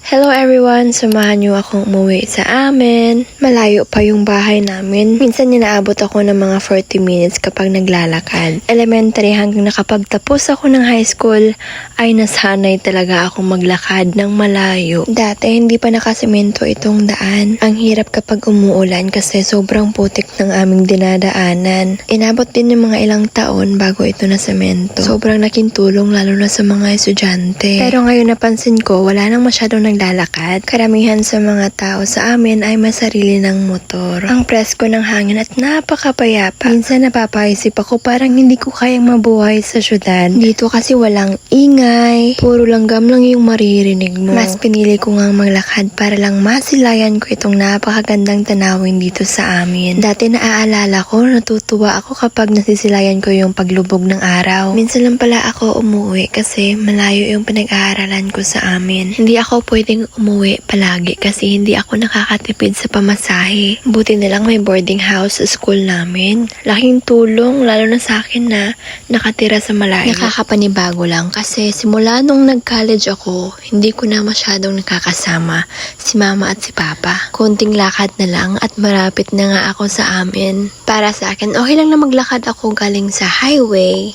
Hello everyone! Samahan niyo akong umuwi sa amin. Malayo pa yung bahay namin. Minsan inaabot ako ng mga 40 minutes kapag naglalakad. Elementary hanggang nakapagtapos ako ng high school ay nasanay talaga akong maglakad ng malayo. Dati hindi pa nakasemento itong daan. Ang hirap kapag umuulan kasi sobrang putik ng aming dinadaanan. Inabot din yung mga ilang taon bago ito na semento. Sobrang nakintulong lalo na sa mga estudyante. Pero ngayon napansin ko wala nang masyadong naglalakad. Karamihan sa mga tao sa amin ay may sarili ng motor. Ang presko ng hangin at napakapayapa. Minsan napapaisip ako parang hindi ko kayang mabuhay sa syudad. Dito kasi walang ingay. Puro langgam lang yung maririnig mo. Mas pinili ko ngang maglakad para lang masilayan ko itong napakagandang tanawin dito sa amin. Dati naaalala ko, natutuwa ako kapag nasisilayan ko yung paglubog ng araw. Minsan lang pala ako umuwi kasi malayo yung pinag-aaralan ko sa amin. Hindi ako pwedeng umuwi palagi kasi hindi ako nakakatipid sa pamasahe. Buti na lang may boarding house sa school namin. Laking tulong lalo na sa akin na nakatira sa malayo. Nakakapanibago lang kasi simula nung nag-college ako, hindi ko na masyadong nakakasama si mama at si papa. Konting lakad na lang at marapit na nga ako sa amin. Para sa akin, okay lang na maglakad ako galing sa highway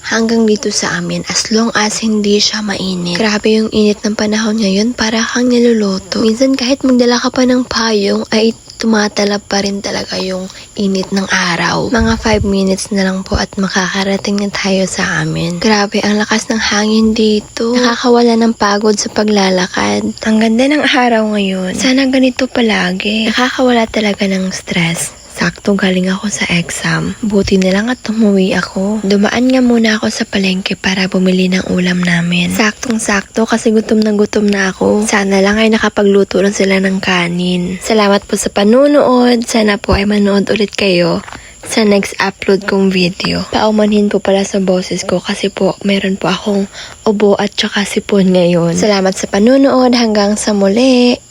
hanggang dito sa amin as long as hindi siya mainit. Grabe yung init ng panahon ngayon, para kang niluluto. Minsan kahit magdala ka pa ng payong ay tumatalab pa rin talaga yung init ng araw. Mga 5 minutes na lang po at makakarating na tayo sa amin. Grabe ang lakas ng hangin dito. Nakakawala ng pagod sa paglalakad. Ang ganda ng araw ngayon. Sana ganito palagi. Nakakawala talaga ng stress. Sakto galing ako sa exam. Buti na lang at umuwi ako. Dumaan nga muna ako sa palengke para bumili ng ulam namin. Saktong-sakto kasi gutom na ako. Sana lang ay nakapagluto na sila ng kanin. Salamat po sa panunood. Sana po ay manood ulit kayo sa next upload kong video. Paumanhin po pala sa boses ko kasi po meron po akong ubo at saka sipon ngayon. Salamat sa panunood. Hanggang sa muli.